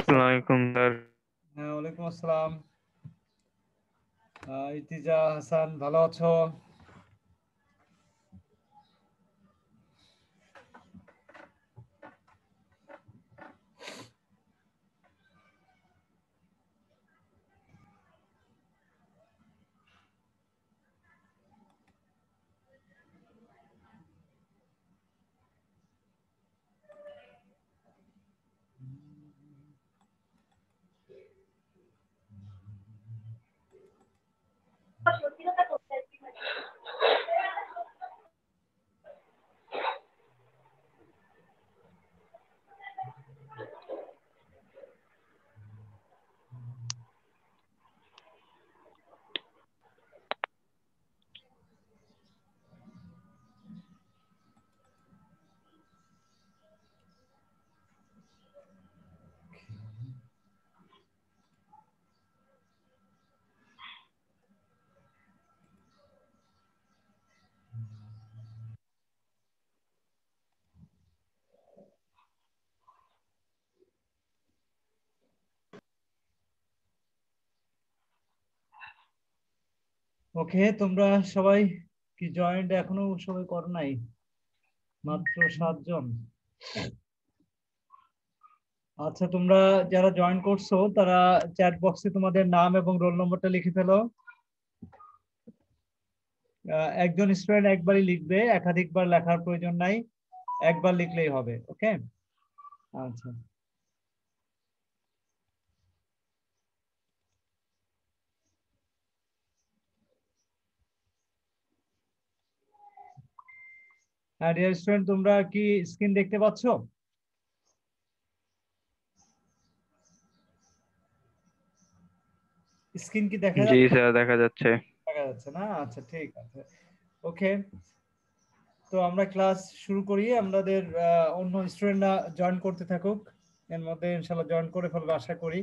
আসসালামু আলাইকুম স্যার। হ্যাঁ, ওয়ালাইকুম আসসালাম। ইতিজা হাসান, ভালো আছো? ওকে, তোমরা সবাই কি জয়েন্ট এখনো সবাই করো নাই? মাত্র 7 জন। আচ্ছা, তোমরা যারা জয়েন করছো তারা চ্যাট বক্সে তোমাদের নাম এবং রোল নম্বরটা লিখে ফেলো। একজন স্টুডেন্ট একবারই লিখবে, একাধিকবার লেখার প্রয়োজন নাই, একবার লিখলেই হবে। ওকে, আচ্ছা। হ্যাঁ ডিয়ার স্টুডেন্ট, তোমরা কি স্ক্রিন দেখতে পাচ্ছ? স্ক্রিন কি দেখা জি যাচ্ছে? স্যার, দেখা যাচ্ছে। দেখা যাচ্ছে না? আচ্ছা, ঠিক আছে। ওকে, তো আমরা ক্লাস শুরু করি। আমাদের অন্য স্টুডেন্টরা জয়েন করতে থাকুক, এর মধ্যে ইনশাল্লাহ জয়েন করে ফেলবো আশা করি।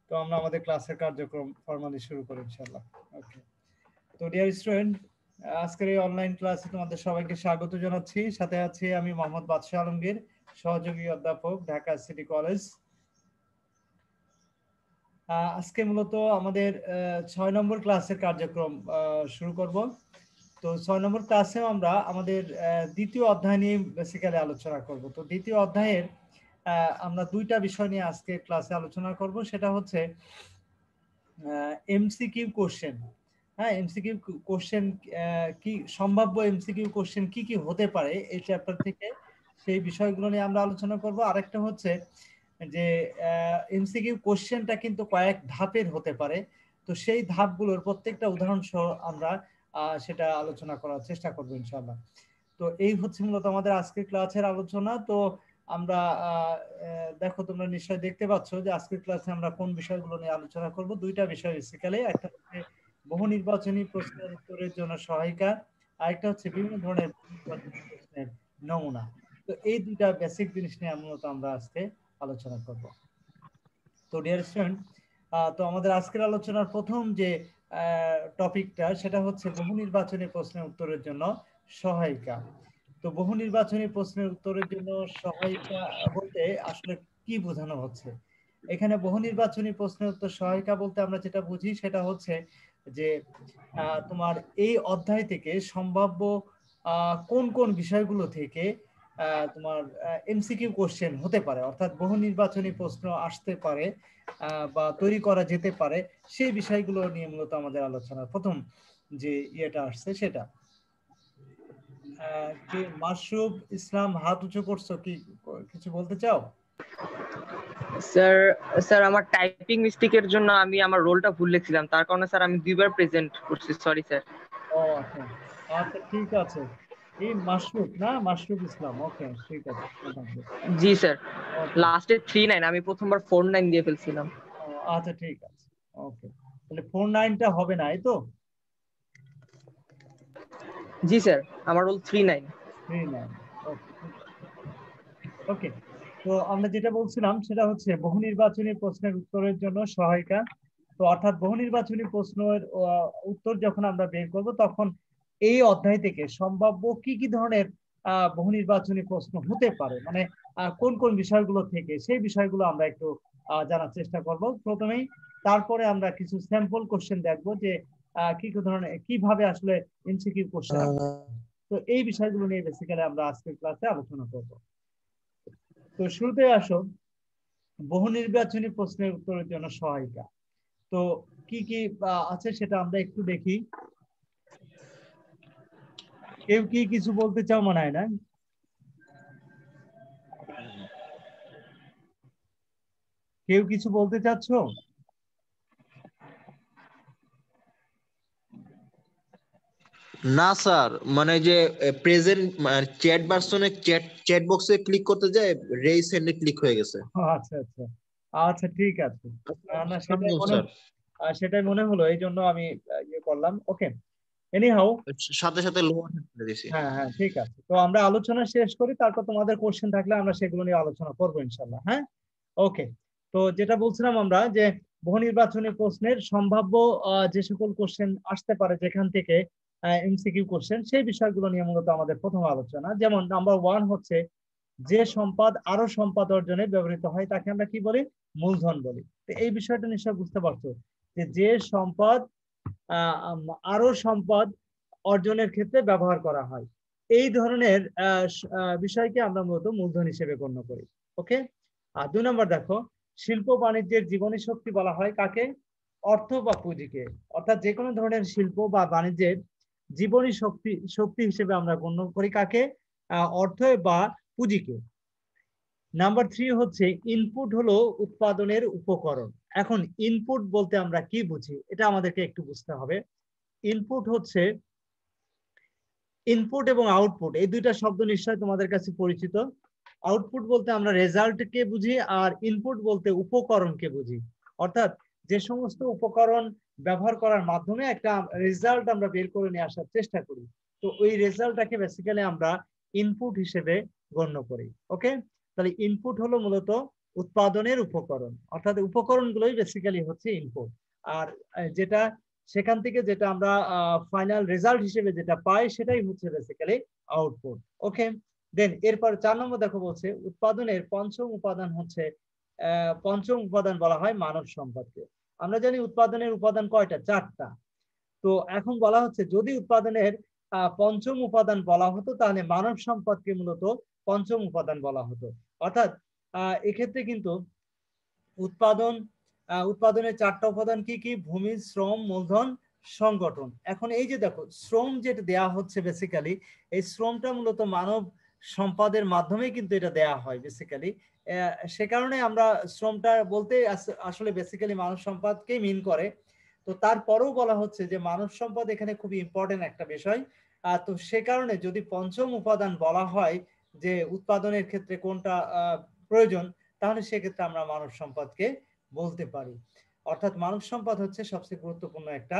তো আমরা আমাদের ক্লাসের কার্যক্রম ফরমালি শুরু করি ইনশাল্লাহ। ওকে, তো ডিয়ার স্টুডেন্ট, আজকের এই অনলাইন ক্লাসে তোমাদের সবাইকে স্বাগত জানাচ্ছি। সাথে আছি আমি মোহাম্মদ বাদশাহ আলমগীর, সহযোগী অধ্যাপক, ঢাকা সিটি কলেজ। আজকে মূলত আমাদের 6 নম্বর ক্লাসের কার্যক্রম শুরু করব। তো 6 নম্বর ক্লাসেও আমরা আমাদের দ্বিতীয় অধ্যায় নিয়ে বেসিক্যালি আলোচনা করব। তো দ্বিতীয় অধ্যায়ের আমরা দুইটা বিষয় নিয়ে আজকে ক্লাসে আলোচনা করব। সেটা হচ্ছে এমসিকিউ কোশ্চেন। হ্যাঁ, এমসিকিউ কোশ্চেন কি, সম্ভাব্য এমসিকিউ কোশ্চেন কি কি হতে পারে এই চ্যাপ্টার থেকে, সেই বিষয়গুলো নিয়ে আমরা আলোচনা করব। আরেকটা হচ্ছে যে এমসিকিউ কোশ্চেনটা কিন্তু কয়েক ধাপের হতে পারে। তো সেই ধাপগুলোর প্রত্যেকটা উদাহরণ সহ আমরা সেটা আলোচনা করার চেষ্টা করবো ইনশাআল্লাহ। তো এই হচ্ছে মূলত আমাদের আজকের ক্লাসের আলোচনা। তো আমরা দেখো, তোমরা নিশ্চয় দেখতে পাচ্ছ যে আজকের ক্লাসে আমরা কোন বিষয়গুলো নিয়ে আলোচনা করব। দুইটা বিষয় বেসিক্যালি, একটা হচ্ছে বহু নির্বাচনী প্রশ্নের উত্তরের জন্য সহায়িকা, আরেকটা হচ্ছে বিভিন্ন ধরনের নির্বাচনী প্রশ্নের নমুনা। তো এই দুইটা বেসিক জিনিস নিয়ে মূলত আমরা আজকে আলোচনা করব। তো ডিয়ার স্টুডেন্ট, তো আমাদের আজকের আলোচনার প্রথম যে টপিকটা সেটা হচ্ছে বহু নির্বাচনী প্রশ্নের উত্তরের জন্য সহায়িকা। তো বহু নির্বাচনী প্রশ্নের উত্তরের জন্য সহায়িকা বলতে আসলে কি বোঝানো হচ্ছে? এখানে বহু নির্বাচনী প্রশ্নের উত্তর সহায়িকা বলতে আমরা যেটা বুঝি সেটা হচ্ছে যে তোমার এই অধ্যায় থেকে সম্ভাব্য কোন কোন বিষয়গুলো থেকে তোমার এমসিকিউ কোশ্চেন হতে পারে, অর্থাৎ বহু নির্বাচনী প্রশ্ন আসতে পারে বা তৈরি করা যেতে পারে, সেই বিষয়গুলো নিয়ে মূলত আমাদের আলোচনার প্রথম যে ইয়েটা আসছে সেটা। কি মাশরুফ ইসলাম হাত উঁচু করছো, কি কিছু বলতে চাও? স্যার স্যার আমার টাইপিং মিস্টেকের জন্য আমি আমার রোলটা ভুল লিখছিলাম, তার কারণে স্যার আমি দুইবার প্রেজেন্ট করছি, সরি স্যার। ও আচ্ছা, আচ্ছা ঠিক আছে। এই মাশরুফ না, মাশরুফ ইসলাম, ওকে ঠিক আছে। জি স্যার, ওকে, লাস্টে 39, আমি প্রথমবার 49 দিয়ে ফেলছিলাম। আচ্ছা ঠিক আছে। ওকে, তাহলে 49টা হবে না, এই তো? জি স্যার, আমার রোল 39। 39, ওকে ঠিক আছে। ওকে, তো আমরা যেটা বলছিলাম সেটা হচ্ছে বহু নির্বাচনী প্রশ্নের উত্তরের জন্য সহায়িকা। তো অর্থাৎ বহু নির্বাচনী প্রশ্নের উত্তর যখন আমরা বের করব তখন এই অধ্যায় থেকে সম্ভাব্য কি কি ধরনের বহু নির্বাচনী প্রশ্ন হতে পারে, মানে কোন কোন বিষয়গুলো থেকে, সেই বিষয়গুলো আমরা একটু জানার চেষ্টা করব প্রথমেই। তারপরে আমরা কিছু স্যাম্পল কোশ্চেন দেখব যে কি কি ধরনের কিভাবে আসলে এমসিকিউ কোশ্চেন। তো এই বিষয়গুলো নিয়ে বেসিক্যালি আমরা আজকের ক্লাসে আলোচনা করব। তো শুরুতে আসো বহু নির্বাচনী প্রশ্নের উত্তরের জন্য সহায়িকা। তো কি কি আছে সেটা আমরা একটু দেখি। কেউ কি কিছু বলতে চাও মনে হয় না? কেউ কিছু বলতে চাচ্ছ? না স্যার, মানে যে প্রেজেন্ট চ্যাট ভার্সনে চ্যাট বক্সে ক্লিক করতে যায় রেইজ হ্যান্ডে ক্লিক হয়ে গেছে। আচ্ছা আচ্ছা আচ্ছা, ঠিক আছে। না স্যার সেটাই মনে হলো, এই জন্য আমি ইয়ে করলাম। ওকে, এনিহাউ। সাথে সাথে লোয়ার করে দিছি। হ্যাঁ হ্যাঁ, ঠিক আছে। তো আমরা আলোচনা শেষ করি, তারপর তোমাদের কোশ্চেন থাকলে আমরা সেগুলো নিয়ে আলোচনা করবো ইনশাল্লাহ। হ্যাঁ, ওকে। তো যেটা বলছিলাম আমরা যে বহু নির্বাচনী প্রশ্নের সম্ভাব্য যে সকল কোশ্চেন আসতে পারে যেখান থেকে এমসিকিউ কোশ্চেন, সেই বিষয়গুলো নিয়ে মূলত আমাদের প্রথম আলোচনা। যেমন নাম্বার 1 হচ্ছে যে সম্পদ আরো সম্পদ অর্জনে ব্যবহৃত হয় তাকে আমরা কি বলি? মূলধন বলি। তো এই বিষয়টা নিশ্চয় বুঝতে পারছো যে সম্পদ আরো সম্পদ অর্জনের ক্ষেত্রে ব্যবহার করা হয়, এই ধরনের বিষয়কে আমরা মূলত মূলধন হিসেবে গণ্য করি। ওকে। আর 2 নম্বর দেখো, শিল্প বাণিজ্যের জীবনী শক্তি বলা হয় কাকে? অর্থ বা পুঁজিকে। অর্থাৎ যে কোনো ধরনের শিল্প বা বাণিজ্যের জীবনী শক্তি হিসেবে আমরা গণ্য করি কাকে? অর্থ বা পুঁজিকে। নাম্বার 3 হচ্ছে ইনপুট হলো উৎপাদনের উপকরণ। এখন ইনপুট বলতে আমরা কি বুঝি এটা আমাদেরকে একটু বুঝতে হবে। ইনপুট হচ্ছে, ইনপুট এবং আউটপুট এই দুইটা শব্দ নিশ্চয় তোমাদের কাছে পরিচিত। আউটপুট বলতে আমরা রেজাল্টকে বুঝি, আর ইনপুট বলতে উপকরণকে বুঝি। অর্থাৎ যে সমস্ত উপকরণ ব্যবহার করার মাধ্যমে একটা রেজাল্ট আমরা বের করে নিয়ে আসার চেষ্টা করি, তো ওই রেজাল্টটাকে বেসিক্যালি আমরা ইনপুট হিসেবে গণ্য করি। ওকে, তাহলে ইনপুট হলো মূলত উৎপাদনের উপকরণ, অর্থাৎ উপকরণগুলোই বেসিক্যালি হচ্ছে ইনপুট। আর যেটা সেখান থেকে যেটা আমরা ফাইনাল রেজাল্ট হিসেবে যেটা পাই সেটাই হচ্ছে বেসিক্যালি আউটপুট। ওকে, দেন এরপর 4 নম্বর দেখো বলছে উৎপাদনের পঞ্চম উপাদান হচ্ছে পঞ্চম উপাদান বলা হয় মানব সম্পদকে। আমরা জানি উৎপাদনের উপাদান কয়টা? 4টা। তো এখন বলা হচ্ছে যদি উৎপাদনের পঞ্চম উপাদান বলা হতো তাহলে মানব সম্পদকে মূলত পঞ্চম উপাদান বলা হতো। অর্থাৎ এক্ষেত্রে কিন্তু উৎপাদনের 4টা উপাদান কি কি? ভূমি, শ্রম, মূলধন, সংগঠন। এখন এই যে দেখো শ্রম যেটা দেয়া হচ্ছে বেসিক্যালি, এই শ্রমটা মূলত মানব সম্পদের মাধ্যমে কিন্তু এটা দেয়া হয় বেসিক্যালি। সে কারণে আমরা শ্রমটা বলতে আসলে বেসিক্যালি মানব সম্পদকেই মিন করে। তো তারপরেও বলা হচ্ছে যে মানব সম্পদ এখানে খুবই ইম্পর্টেন্ট একটা বিষয়। তো সে কারণে যদি পঞ্চম উপাদান বলা হয় যে উৎপাদনের ক্ষেত্রে কোনটা প্রয়োজন, তাহলে সেক্ষেত্রে আমরা মানব সম্পদকে বলতে পারি। অর্থাৎ মানব সম্পদ হচ্ছে সবচেয়ে গুরুত্বপূর্ণ একটা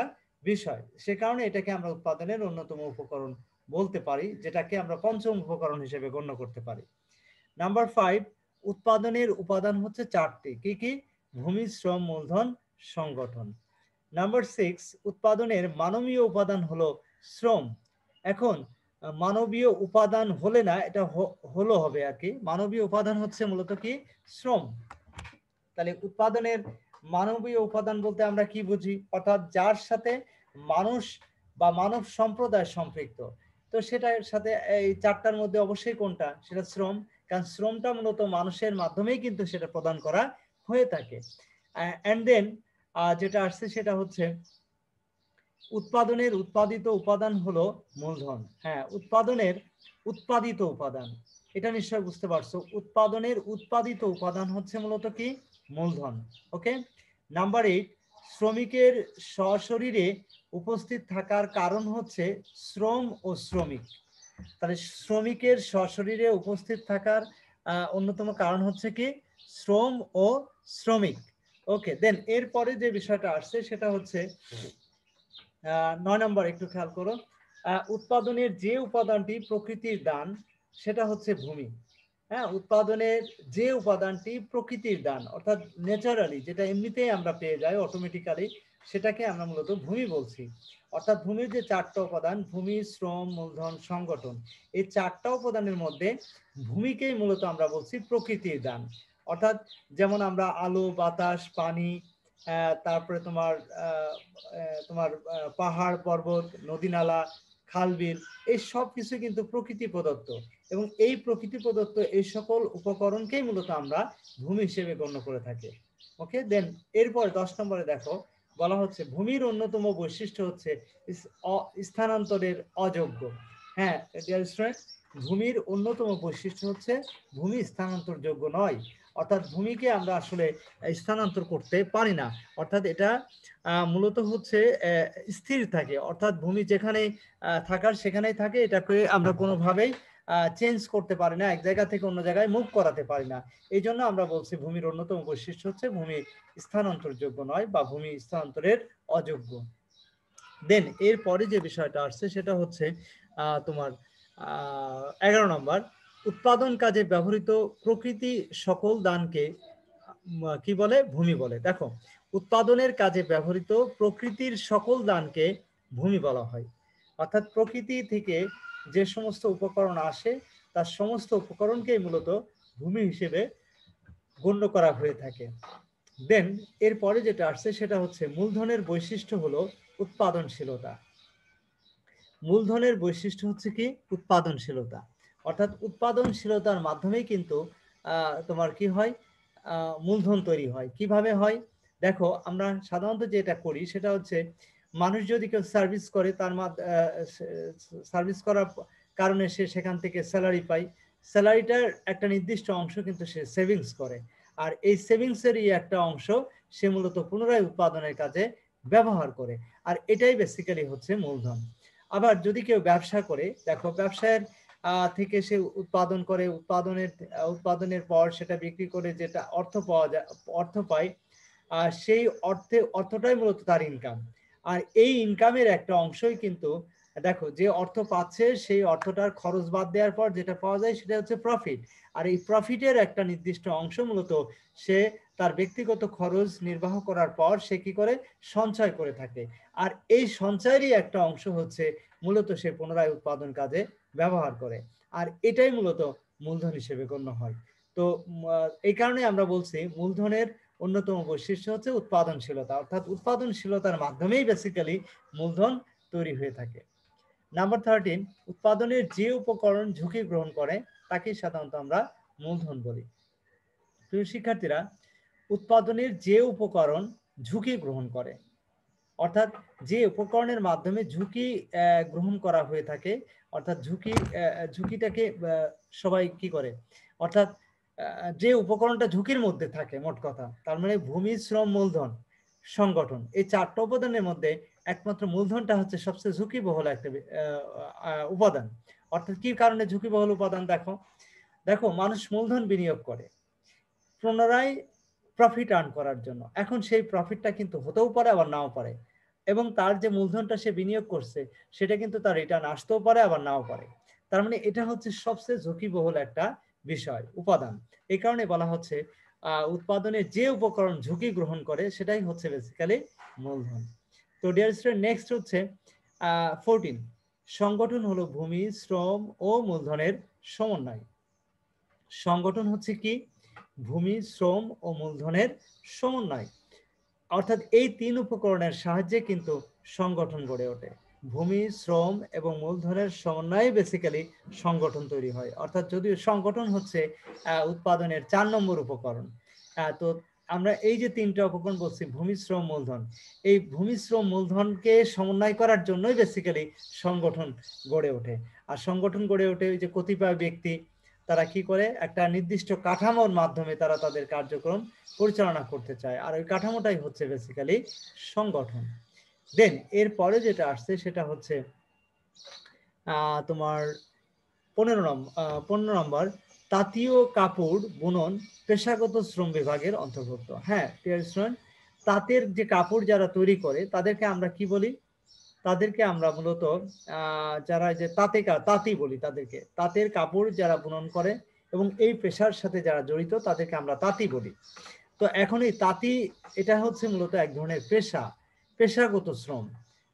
বিষয়, সে কারণে এটাকে আমরা উৎপাদনের অন্যতম উপকরণ বলতে পারি, যেটাকে আমরা পঞ্চম উপকরণ হিসেবে গণ্য করতে পারি। নাম্বার 5, উৎপাদনের উপাদান হচ্ছে 4টি। কি কি? ভূমি, শ্রম, মূলধন, সংগঠন। নাম্বার 6, উৎপাদনের মানবীয় উপাদান হলো শ্রম। এখন মানবীয় উপাদান হলে না, এটা হলো হবে আর কি। মানবীয় উপাদান হচ্ছে মূলত কি? শ্রম। তাহলে উৎপাদনের মানবীয় উপাদান বলতে আমরা কি বুঝি? অর্থাৎ যার সাথে মানুষ বা মানব সম্প্রদায় সম্পৃক্ত। তো সেটার সাথে এই 4টার মধ্যে অবশ্যই কোনটা? সেটা শ্রম, কারণ শ্রমটা মূলত মানুষের মাধ্যমেই কিন্তু সেটা প্রদান করা হয়ে থাকে। এন্ড দেন যেটা আসছে সেটা হচ্ছে উৎপাদনের উৎপাদিত উপাদান হলো মূলধন। হ্যাঁ, উৎপাদনের উৎপাদিত উপাদান, এটা নিশ্চয় বুঝতে পারছো। উৎপাদনের উৎপাদিত উপাদান হচ্ছে মূলত কি? মূলধন। ওকে। নাম্বার 8, শ্রমিকের সশরীরে উপস্থিত থাকার কারণ হচ্ছে শ্রম ও শ্রমিক। তাহলে শ্রমিকের সশরীরে উপস্থিত থাকার অন্যতম কারণ হচ্ছে কি? শ্রম ও শ্রমিক। ওকে, দেন এরপরে যে বিষয়টা আসছে সেটা হচ্ছে 9 নম্বর, একটু খেয়াল করো। উৎপাদনের যে উপাদানটি প্রকৃতির দান সেটা হচ্ছে ভূমি। হ্যাঁ, উৎপাদনের যে উপাদানটি প্রকৃতির দান, অর্থাৎ ন্যাচারালি যেটা এমনিতেই আমরা পেয়ে যাই অটোমেটিক্যালি, সেটাকে আমরা মূলত ভূমি বলছি। অর্থাৎ ভূমির যে 4টা উপাদান, ভূমি, শ্রম, মূলধন, সংগঠন, এই 4টা উপাদানের মধ্যে ভূমিকেই মূলত আমরা বলছি প্রকৃতির দান। অর্থাৎ যেমন আমরা আলো, বাতাস, পানি, তারপরে তোমার পাহাড়, পর্বত, নদী, নালা, খাল, বিল, এই সব কিছু কিন্তু প্রকৃতি প্রদত্ত, এবং এই প্রকৃতি প্রদত্ত এই সকল উপকরণকেই মূলত আমরা ভূমি হিসেবে গণ্য করে থাকি। ওকে, দেন এরপর 10 নম্বরে দেখো বলা হচ্ছে ভূমির অন্যতম বৈশিষ্ট্য হচ্ছে স্থানান্তরের অযোগ্য। হ্যাঁ ডিয়ার স্টুডেন্ট, ভূমির অন্যতম বৈশিষ্ট্য হচ্ছে ভূমি স্থানান্তরযোগ্য নয়, অর্থাৎ ভূমিকে আমরা আসলে স্থানান্তর করতে পারি না, অর্থাৎ এটা মূলত হচ্ছে স্থির থাকে, অর্থাৎ ভূমি যেখানে থাকার সেখানেই থাকে, এটাকে আমরা কোনোভাবেই চেঞ্জ করতে পারি না, এক জায়গা থেকে অন্য জায়গায় মুভ করাতে পারি না। এই জন্য আমরা বলছি ভূমির অন্যতম বৈশিষ্ট্য হচ্ছে ভূমি স্থানান্তরযোগ্য নয় বা ভূমি স্থানান্তরের অযোগ্য। দেন এরপরে যে বিষয়টা আসছে সেটা হচ্ছে তোমার 11 নম্বর, উৎপাদন কাজে ব্যবহৃত প্রকৃতি সকল দানকে কি বলে? ভূমি বলে। দেখো, উৎপাদনের কাজে ব্যবহৃত প্রকৃতির সকল দানকে ভূমি বলা হয়, অর্থাৎ প্রকৃতি থেকে যে সমস্ত উপকরণ আসে তার সমস্ত উপকরণকেই মূলত ভূমি হিসেবে গণ্য করা হয়ে থাকে। দেন এরপরে যেটা আসছে সেটা হচ্ছে মূলধনের বৈশিষ্ট্য হলো উৎপাদনশীলতা। মূলধনের বৈশিষ্ট্য হচ্ছে কি? উৎপাদনশীলতা, অর্থাৎ উৎপাদনশীলতার মাধ্যমেই কিন্তু তোমার কি হয়, মূলধন তৈরি হয়। কিভাবে হয়? দেখো, আমরা সাধারণত যেটা করি সেটা হচ্ছে মানুষ যদি কেউ সার্ভিস করে, তার সার্ভিস করার কারণে সে সেখান থেকে স্যালারি পায়, স্যালারিটার একটা নির্দিষ্ট অংশ কিন্তু সে সেভিংস করে, আর এই সেভিংসেরই একটা অংশ সে মূলত পুনরায় উৎপাদনের কাজে ব্যবহার করে, আর এটাই বেসিক্যালি হচ্ছে মূলধন। আবার যদি কেউ ব্যবসা করে, দেখো ব্যবসায়ের থেকে সে উৎপাদন করে, উৎপাদনের পর সেটা বিক্রি করে যেটা অর্থ পায়, সেই অর্থটাই মূলত তার ইনকাম, আর এই ইনকামের একটা অংশই কিন্তু দেখো যে অর্থ পাচ্ছে সেই অর্থটার খরচ বাদ দেওয়ার পর যেটা পাওয়া যায় সেটা হচ্ছে প্রফিট, আর এই প্রফিটের একটা নির্দিষ্ট অংশ মূলত সে তার ব্যক্তিগত খরচ নির্বাহ করার পর সে কি করে? সঞ্চয় করে থাকে, আর এই সঞ্চয়েরই একটা অংশ হচ্ছে মূলত সে পুনরায় উৎপাদন কাজে ব্যবহার করে, আর এটাই মূলত মূলধন হিসেবে গণ্য হয়। তো এই কারণে আমরা বলছি মূলধনের অন্যতম বৈশিষ্ট্য হচ্ছে উৎপাদনশীলতা, অর্থাৎ উৎপাদনশীলতার মাধ্যমেই বেসিক্যালি মূলধন তৈরি হয়ে থাকে। নাম্বার 13, উৎপাদনের যে উপকরণ ঝুঁকি গ্রহণ করে তাকে সাধারণত আমরা মূলধন বলি। প্রিয় শিক্ষার্থীরা, উৎপাদনের যে উপকরণ ঝুঁকি গ্রহণ করে, অর্থাৎ যে উপকরণের মাধ্যমে ঝুঁকি গ্রহণ করা হয়ে থাকে, অর্থাৎ ঝুঁকিটাকে সবাই কি করে, অর্থাৎ যে উপকরণটা ঝুঁকির মধ্যে থাকে, মোট কথা তার মানে ভূমি, শ্রম, মূলধন, সংগঠন, এই 4টা উপাদানের মধ্যে একমাত্র মূলধনটা হচ্ছে সবচেয়ে ঝুঁকিবহুল একটা উপাদান। অর্থাৎ কি কারণে ঝুঁকিবহুল উপাদান? দেখো মানুষ মূলধন বিনিয়োগ করে পুনরায় প্রফিট আর্ন করার জন্য, এখন সেই প্রফিটটা কিন্তু হতেও পারে আবার নাও পারে, এবং তার যে মূলধনটা সে বিনিয়োগ করছে সেটা কিন্তু তার রিটার্ন আসতেও পারে আবার নাও পারে, তার মানে এটা হচ্ছে সবচেয়ে ঝুঁকিবহুল একটা বিষয়, উপাদান। এই কারণে বলা হচ্ছে উৎপাদনে যে উপকরণ ঝুঁকি গ্রহণ করে সেটাই হচ্ছে বেসিক্যালি মূলধন। তো ডিয়ার স্টুডেন্ট, নেক্সট হচ্ছে 14, সংগঠন হলো ভূমি, শ্রম ও মূলধনের সমন্বয়। সংগঠন হচ্ছে কি? ভূমি, শ্রম ও মূলধনের সমন্বয়, অর্থাৎ এই 3 উপকরণের সাহায্যে কিন্তু সংগঠন গড়ে ওঠে। ভূমি, শ্রম এবং মূলধনের সমন্বয়ে বেসিক্যালি সংগঠন তৈরি হয়, অর্থাৎ যদিও সংগঠন হচ্ছে উৎপাদনের 4 নম্বর উপকরণ। তো আমরা এই যে 3টা উপকরণ বলছি, ভূমি, শ্রম, মূলধন, এই ভূমি, শ্রম, মূলধনকে সমন্বয় করার জন্যই বেসিক্যালি সংগঠন গড়ে ওঠে। আর সংগঠন গড়ে ওঠে ওই যে কতিপয় ব্যক্তি, তারা কি করে, একটা নির্দিষ্ট কাঠামোর মাধ্যমে তারা তাদের কার্যক্রম পরিচালনা করতে চায়, আর ওই কাঠামোটাই হচ্ছে বেসিক্যালি সংগঠন। দেন এরপরে যেটা আসছে সেটা হচ্ছে তোমার 15 নম্বর, তাঁতীয় কাপড় বুনন পেশাগত শ্রম বিভাগের অন্তর্ভুক্ত। হ্যাঁ ডিয়ার স্টুডেন্ট, তাঁতের যে কাপড় যারা তৈরি করে তাদেরকে আমরা কি বলি? তাদেরকে আমরা মূলত যারা যে তাঁতি বলি, তাদেরকে তাঁতের কাপড় যারা বুনন করে এবং এই পেশার সাথে যারা জড়িত তাদেরকে আমরা তাঁতি বলি। তো এখন এই তাঁতি, এটা হচ্ছে মূলত এক ধরনের পেশাগত শ্রম।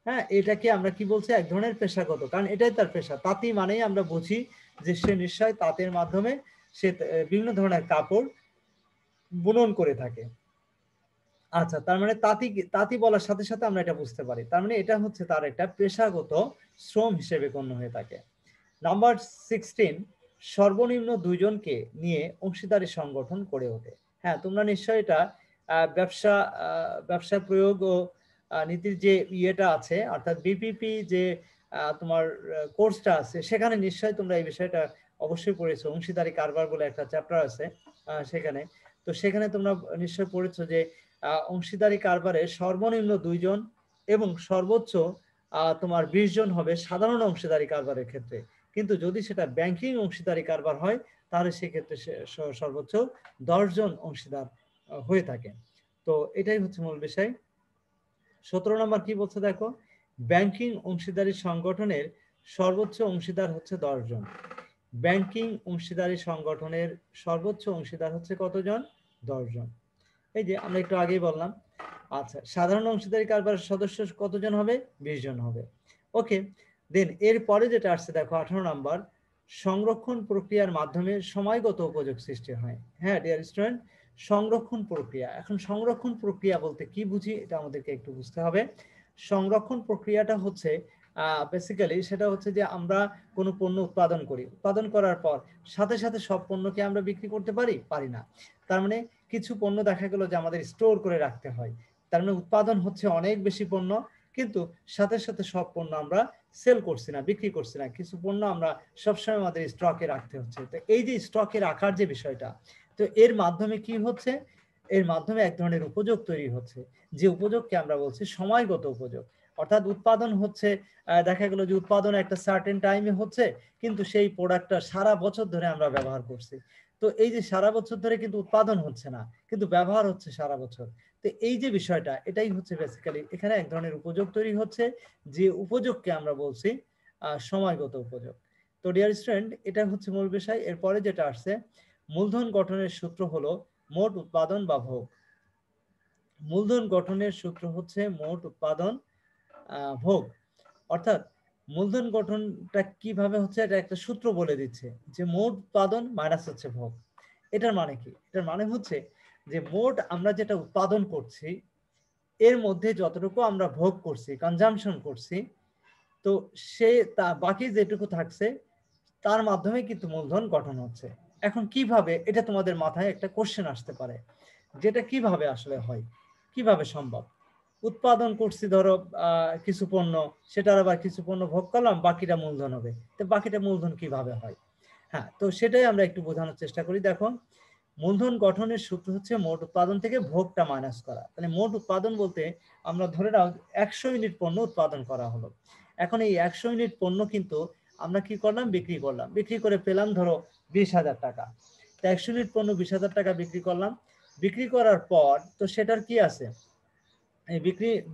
হ্যাঁ, এটাকে আমরা কি বলছি? এক ধরনের পেশাগত, কারণ এটাই তার পেশা। তাঁতি মানেই আমরা বুঝি যে সে নিশ্চয় তাঁতের মাধ্যমে সে বিভিন্ন ধরনের কাপড় বুনন করে থাকে। আচ্ছা, তার মানে তাঁতি তাঁতি বলার সাথে সাথে আমরা এটা বুঝতে পারি, তার মানে এটা হচ্ছে তার একটা পেশাগত শ্রম হিসেবে গণ্য হয়ে থাকে। নাম্বার 16, সর্বনিম্ন দুইজনকে নিয়ে অংশীদারি সংগঠন গড়ে ওঠে। হ্যাঁ, তোমরা নিশ্চয়ই এটা ব্যবসা প্রয়োগ ও নীতির যে ইয়েটা আছে, অর্থাৎ বিপিপি যে তোমার কোর্সটা আছে, সেখানে নিশ্চয়ই তোমরা এই বিষয়টা অবশ্যই পড়েছো। অংশীদারি কারবার বলে একটা চ্যাপ্টার আছে সেখানে। তো সেখানে তোমরা নিশ্চয়ই পড়েছো যে অংশীদারি কারবারে সর্বনিম্ন 2 জন এবং সর্বোচ্চ তোমার 20 জন হবে সাধারণ অংশীদারি কারবারের ক্ষেত্রে। কিন্তু যদি সেটা ব্যাংকিং অংশীদারি কারবার হয়, তাহলে সেক্ষেত্রে সর্বোচ্চ 10 জন অংশীদার হয়ে থাকে। তো এটাই হচ্ছে মূল বিষয়। 17 নম্বর কি বলছে দেখো, ব্যাংকিং অংশীদারি সংগঠনের সর্বোচ্চ অংশীদার হচ্ছে 10 জন। ব্যাংকিং অংশীদারি সংগঠনের সর্বোচ্চ অংশীদার হচ্ছে কতজন? 10 জন। এই যে আমরা একটু আগেই বললাম। আচ্ছা, সাধারণ অংশীদারি কারবারের সদস্য কতজন হবে? 20 জন হবে। ওকে, দেন এরপরে যেটা আসছে দেখো 18 নাম্বার, সংরক্ষণ প্রক্রিয়ার মাধ্যমে সময়গত উপযোগ সৃষ্টি হয়। হ্যাঁ ডিয়ার স্টুডেন্ট, সংরক্ষণ প্রক্রিয়া। এখন সংরক্ষণ প্রক্রিয়া বলতে কি বুঝি এটা আমাদেরকে একটু বুঝতে হবে। সংরক্ষণ প্রক্রিয়াটা হচ্ছে বেসিক্যালি সেটা হচ্ছে যে আমরা কোনো পণ্য উৎপাদন করি, উৎপাদন করার পর সাথে সাথে সব পণ্যকে আমরা বিক্রি করতে পারি না। তার মানে কিছু পণ্য দেখা গেল যে আমাদের স্টোর করে রাখতে হয়। তার মানে উৎপাদন হচ্ছে অনেক বেশি পণ্য, কিন্তু সাথে সাথে সব পণ্য আমরা সেল করছি না, বিক্রি করছি না। কিছু পণ্য আমরা সবসময় আমাদের স্টকে রাখতে হচ্ছে। তো এই যে স্টকে রাখার যে বিষয়টা, তো এর মাধ্যমে কি হচ্ছে? এর মাধ্যমে এক ধরনের উপযোগ তৈরি হচ্ছে, যে উপযোগকে আমরা বলছি সময়গত উপযোগ। অর্থাৎ উৎপাদন হচ্ছে, দেখা গেল যে উৎপাদন একটা সার্টেন টাইমে হচ্ছে, কিন্তু সেই প্রোডাক্টটা সারা বছর ধরে আমরা ব্যবহার করছি। তো এই যে সারা বছর ধরে কিন্তু উৎপাদন হচ্ছে না, কিন্তু ব্যবহার হচ্ছে সারা বছর। তো এই যে বিষয়টা, এটাই হচ্ছে বেসিক্যালি এখানে এক ধরনের উপযোগ তৈরি হচ্ছে, যে উপযোগকে আমরা বলছি সময়গত উপযোগ। তো ডিয়ার স্টুডেন্ট, এটা হচ্ছে মূল বিষয়। এরপরে যেটা আসছে, মূলধন গঠনের সূত্র হলো মোট উৎপাদন বা ভোগ। মূলধন গঠনের সূত্র হচ্ছে মোট উৎপাদন ভোগ। অর্থাৎ মূলধন গঠনটা কিভাবে হচ্ছে, এটা একটা সূত্র বলে দিচ্ছে যে মোট উৎপাদন মাইনাস হচ্ছে ভোগ। এটার মানে কি? এটার মানে হচ্ছে যে মোট আমরা যেটা উৎপাদন করছি, এর মধ্যে যতটুকু আমরা ভোগ করছি, কনজামশন করছি, তো সে বাকি যেটুকু থাকছে তার মাধ্যমে কিন্তু মূলধন গঠন হচ্ছে। এখন কিভাবে, এটা তোমাদের মাথায় একটা কোশ্চেন আসতে পারে, যেটা কিভাবে আসলে হয়, কিভাবে সম্ভব? উৎপাদন করছি ধরো কিছু পণ্য, সেটার আবার কিছু পণ্য ভোগ করলাম, বাকিটা মূলধন হবে। তো বাকিটা মূলধন কিভাবে হয়? হ্যাঁ, তো সেটাই আমরা একটু বোঝানোর চেষ্টা করি। দেখো, মূলধন গঠনের সূত্র হচ্ছে মোট উৎপাদন থেকে ভোগটা মাইনাস করা। তাহলে মোট উৎপাদন বলতে আমরা ধরে নাও 100 ইউনিট পণ্য উৎপাদন করা হলো। এখন এই 100 ইউনিট পণ্য কিন্তু আমরা কি করলাম? বিক্রি করলাম। বিক্রি করে পেলাম ধরো 20,000 টাকা। তো 100 ইউনিট পণ্য 20,000 টাকা বিক্রি করলাম। বিক্রি করার পর তো সেটার কি আছে, এই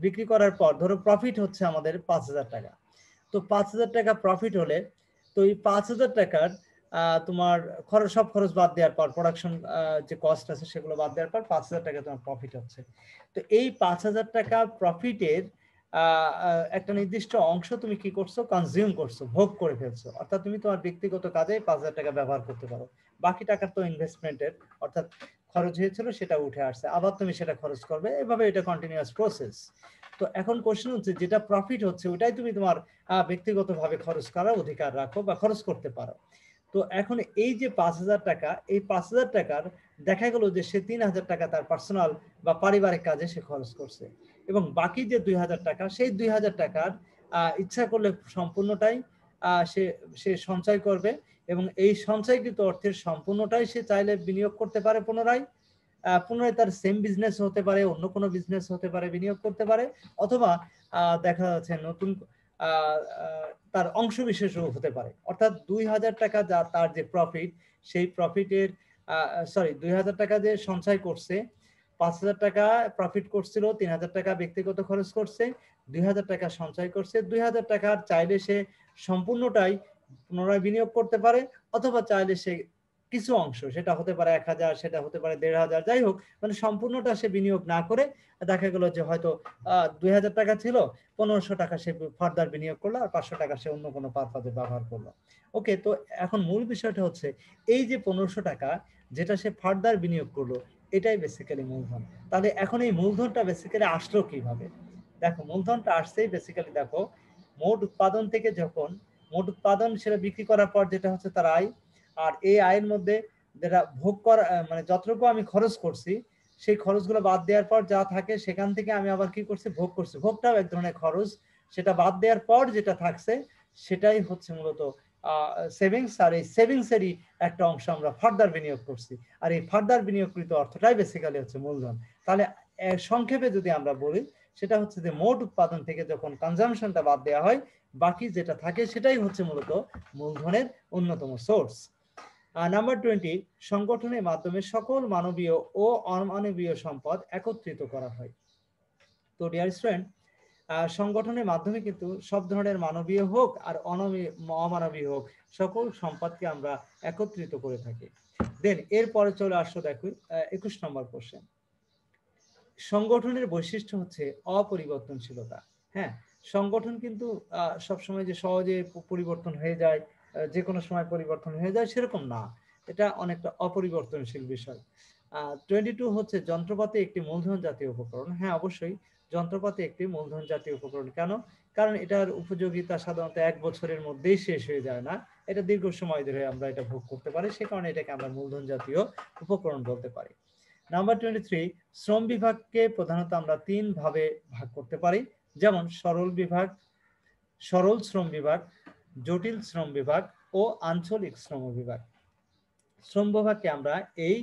বিক্রি করার পর ধরো প্রফিট হচ্ছে আমাদের 5,000 টাকা। তো 5,000 টাকা প্রফিট হলে, তো এই 5,000 টাকার তোমার সব খরচ বাদ দেওয়ার পর, প্রোডাকশন যে কস্ট আছে সেগুলো বাদ দেওয়ার পর 5,000 টাকা তোমার প্রফিট হচ্ছে। তো এই 5,000 টাকা প্রফিটের একটা নির্দিষ্ট অংশ তুমি কি করছো? কনজিউম করছো, ভোগ করে ফেলছো। অর্থাৎ তুমি তোমার ব্যক্তিগত কাজে 5,000 টাকা ব্যবহার করতে পারো। বাকি টাকা তো ইনভেস্টমেন্টের, অর্থাৎ খরচ হয়েছিল সেটা উঠে আসছে, আবার তুমি সেটা খরচ করবে, এভাবে এটা কন্টিনিউয়াস প্রসেস। তো এখন কোশ্চেন হচ্ছে, যেটা প্রফিট হচ্ছে ওটাই তুমি তোমার ব্যক্তিগতভাবে খরচ করার অধিকার রাখো বা খরচ করতে পারো। তো এখন এই যে 5,000 টাকা, এই 5,000 টাকার দেখা গেল যে সে 3,000 টাকা তার পার্সোনাল বা পারিবারিক কাজে সে খরচ করছে, এবং বাকি যে 2,000 টাকা, সেই 2,000 টাকার ইচ্ছা করলে সম্পূর্ণটাই সে সে সঞ্চয় করবে, এবং এই সঞ্চয়কৃত অর্থের সম্পূর্ণটাই সে চাইলে বিনিয়োগ করতে পারে পুনরায়। পুনরায় তার সেম বিজনেস হতে পারে, অন্য কোনো বিজনেস হতে পারে, বিনিয়োগ করতে পারে, অথবা দেখা যাচ্ছে নতুন তার অংশ বিশেষও হতে পারে। অর্থাৎ 2,000 টাকা যা তার যে প্রফিট, সেই প্রফিটের 2,000 টাকা যে সঞ্চয় করছে, 5,000 টাকা প্রফিট করছিল, 3,000 টাকা ব্যক্তিগত খরচ করছে, 2,000 টাকা সঞ্চয় করছে। 2,000 টাকার চাইলে সে সম্পূর্ণটাই পুনরায় বিনিয়োগ করতে পারে, অথবা চাইলে সে কিছু অংশ, সেটা হতে পারে 1,000, সেটা হতে পারে 1,500, যাই হোক, মানে সম্পূর্ণটা সে বিনিয়োগ না করে দেখা গেল যে হয়তো 2,000 টাকা ছিল, 1,500 টাকা সে ফার্দার বিনিয়োগ করলো, আর 500 টাকা সে অন্য কোনো পারপাজে ব্যবহার করলো। ওকে, তো এখন মূল বিষয়টা হচ্ছে এই যে 1,500 টাকা যেটা সে ফার্দার বিনিয়োগ করলো, এটাই বেসিক্যালি মূলধন। তাহলে এখন এই মূলধনটা বেসিক্যালি আসলো কিভাবে? দেখো মূলধনটা আসছেই বেসিক্যালি দেখো মোট উৎপাদন থেকে, যখন মোট উৎপাদন সেটা বিক্রি করার পর যেটা হচ্ছে তার আয়, আর এই আয়ের মধ্যে যেটা ভোগ করা মানে যতটুকু আমি খরচ করছি সেই খরচগুলো বাদ দেওয়ার পর যা থাকে সেখান থেকে আমি আবার কি করছি, ভোগ করছি। ভোগটাও এক ধরনের খরচ, সেটা বাদ দেওয়ার পর যেটা থাকছে সেটাই হচ্ছে মূলত সেভিংস। আর এই সেভিংসেরই একটা অংশ আমরা ফার্দার বিনিয়োগ করছি, আর এই ফার্দার বিনিয়োগকৃত অর্থটাই বেসিক্যালি হচ্ছে মূলধন। তাহলে সংক্ষেপে যদি আমরা বলি সেটা হচ্ছে যে মোট উৎপাদন থেকে যখন কনজামশনটা বাদ দেওয়া হয় বাকি যেটা থাকে সেটাই হচ্ছে মূলত মূলধনের অন্যতম সোর্স। নাম্বার 20, সংগঠনের মাধ্যমে সকল মানবীয় ও অমানবীয় সম্পদ একত্রিত করা হয়। তো ডিয়ার স্টুডেন্ট, সংগঠনের মাধ্যমে কিন্তু সব ধরনের মানবীয় হোক আর অমানবীয় হোক সকল সম্পদকে আমরা একত্রিত করে থাকি। দেন এরপরে চলে আসো দেখো 21 নম্বর কোশ্চেন। সংগঠনের বৈশিষ্ট্য হচ্ছে অপরিবর্তনশীলতা। হ্যাঁ, সংগঠন কিন্তু সবসময় যে সহজে পরিবর্তন হয়ে যায়, যে কোনো সময় পরিবর্তন হয়ে যায় সেরকম না, এটা অনেকটা অপরিবর্তনশীল বিষয়। 22 হচ্ছে যন্ত্রপাতি একটি মূলধন জাতীয় উপকরণ। হ্যাঁ অবশ্যই যন্ত্রপাতি একটি মূলধন জাতীয় উপকরণ। কেন? কারণ এটার উপযোগিতা সাধারণত 1 বছরের মধ্যেই শেষ হয়ে যায় না, এটা দীর্ঘ সময় ধরে আমরা এটা ভোগ করতে পারি, সে কারণে এটাকে আমরা মূলধন জাতীয় উপকরণ বলতে পারি। নাম্বার 23, শ্রম বিভাগকে প্রধানত আমরা 3 ভাবে ভাগ করতে পারি, যেমন সরল বিভাগ, সরল শ্রম বিভাগ, জটিল শ্রম বিভাগ ও আঞ্চলিক শ্রম বিভাগ। শ্রম বিভাগকে আমরা এই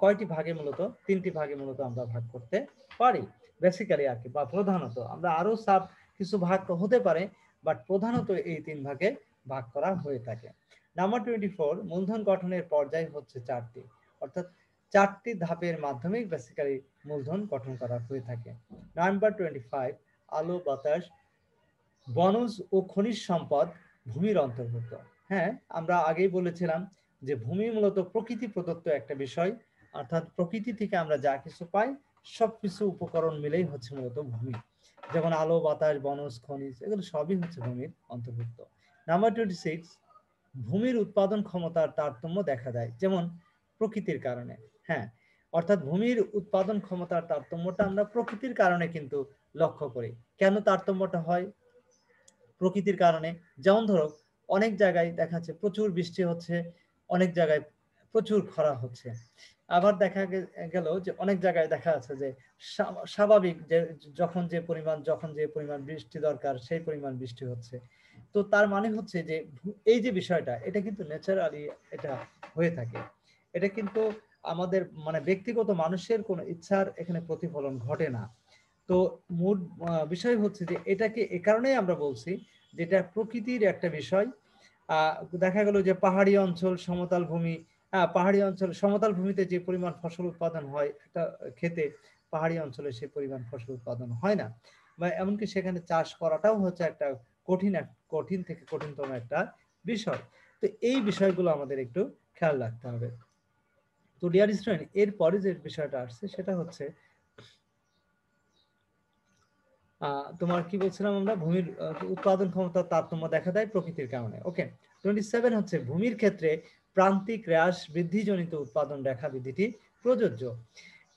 কয়টি ভাগে মূলত 3টি ভাগে মূলত আমরা ভাগ করতে পারি বেসিক্যালি আর কি, বা প্রধানত। আমরা আরো সাব কিছু ভাগ হতে পারে, বাট প্রধানত এই 3 ভাগে ভাগ করা হয়ে থাকে। নাম্বার 24, মূলধন গঠনের পর্যায় হচ্ছে 4টি, অর্থাৎ 4টি ধাপের মাধ্যমে বেসিক্যালি মূলধন গঠন করা হয়ে থাকে। নাম্বার 25, আলো বাতাস বনজ ও খনিজ সম্পদ ভূমির অন্তর্ভুক্ত। হ্যাঁ, আমরা আগেই বলেছিলাম যে ভূমি মূলত প্রকৃতি প্রদত্ত একটা বিষয়, অর্থাৎ প্রকৃতি থেকে আমরা যা কিছু পাই সবকিছু উপকরণ মিলেই হচ্ছে মূলত ভূমি, যেমন আলো বাতাস বনজ খনিজ এগুলো সবই হচ্ছে ভূমির অন্তর্ভুক্ত। নাম্বার 26, ভূমির উৎপাদন ক্ষমতার তারতম্য দেখা দেয়, যেমন প্রকৃতির কারণে। হ্যাঁ, অর্থাৎ ভূমির উৎপাদন ক্ষমতার তারতম্যটা আমরা প্রকৃতির কারণে কিন্তু লক্ষ্য করি। কেন তারতম্যটা হয়? প্রকৃতির কারণে। যেমন ধরো অনেক জায়গায় দেখা যাচ্ছে প্রচুর বৃষ্টি হচ্ছে, অনেক জায়গায় প্রচুর খরা হচ্ছে। আবার দেখা গেল যে অনেক জায়গায় দেখা যাচ্ছে যে স্বাভাবিক যে যখন যে পরিমাণ বৃষ্টি দরকার সেই পরিমাণ বৃষ্টি হচ্ছে। তো তার মানে হচ্ছে যে এই যে বিষয়টা এটা কিন্তু ন্যাচারালি এটা হয়ে থাকে, এটা কিন্তু আমাদের মানে ব্যক্তিগত মানুষের কোনো ইচ্ছার এখানে প্রতিফলন ঘটে না। তো মূল বিষয় হচ্ছে যে এটাকে এ কারণেই আমরা বলছি যেটা প্রকৃতির একটা বিষয়। দেখা গেল যে পাহাড়ি অঞ্চল সমতল ভূমি, পাহাড়ি অঞ্চল সমতল ভূমিতে যে পরিমাণ ফসল উৎপাদন হয় একটা ক্ষেতে, পাহাড়ি অঞ্চলে সে পরিমাণ ফসল উৎপাদন হয় না, বা এমনকি সেখানে চাষ করাটাও হচ্ছে একটা কঠিন থেকে কঠিনতম একটা বিষয়। তো এই বিষয়গুলো আমাদের একটু খেয়াল রাখতে হবে। তো ডিয়ার স্টুডেন্ট, এরপরে যে বিষয়টা আসছে সেটা হচ্ছে তোমার কি বলছিলাম আমরা, ভূমির উৎপাদন ক্ষমতার তারতম্য দেখা দেয় প্রকৃতির কারণে। ওকে, 27 হচ্ছে ভূমির ক্ষেত্রে প্রান্তিক হ্রাস বৃদ্ধিজনিত উৎপাদন রেখা বিধিটি প্রযোজ্য।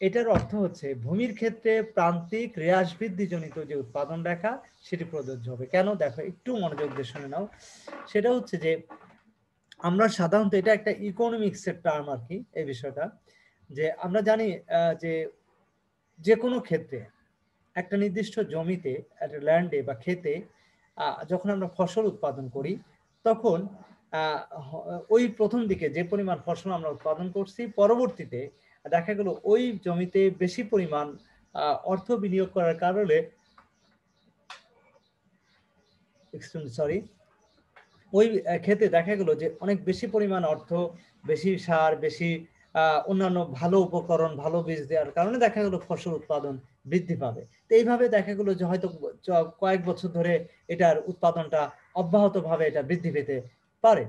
এটার অর্থ হচ্ছে ভূমির ক্ষেত্রে প্রান্তিক হ্রাস বৃদ্ধিজনিত যে উৎপাদন রেখা সেটি প্রযোজ্য হবে। কেন? দেখো একটু মনোযোগ দিয়ে শুনে নাও। সেটা হচ্ছে যে আমরা সাধারণত এটা একটা ইকোনমিক্সের টার্ম আর কি, এই বিষয়টা যে আমরা জানি যে কোনো ক্ষেত্রে একটা নির্দিষ্ট জমিতে একটা ল্যান্ডে বা খেতে যখন আমরা ফসল উৎপাদন করি তখন ওই প্রথম দিকে যে পরিমাণ ফসল আমরা উৎপাদন করছি পরবর্তীতে দেখা গেল ওই জমিতে বেশি পরিমাণ অর্থ বিনিয়োগ করার কারণে ওই ক্ষেত্রে দেখা গেল যে অনেক বেশি পরিমাণ অর্থ, বেশি সার, বেশি অন্যান্য ভালো উপকরণ, ভালো বীজ দেওয়ার কারণে দেখা গেল ফসল উৎপাদন বৃদ্ধি পাবে। তো এইভাবে দেখা গেল যে হয়তো কয়েক বছর ধরে এটার উৎপাদনটা অব্যাহতভাবে এটা বৃদ্ধি পেতে পারে।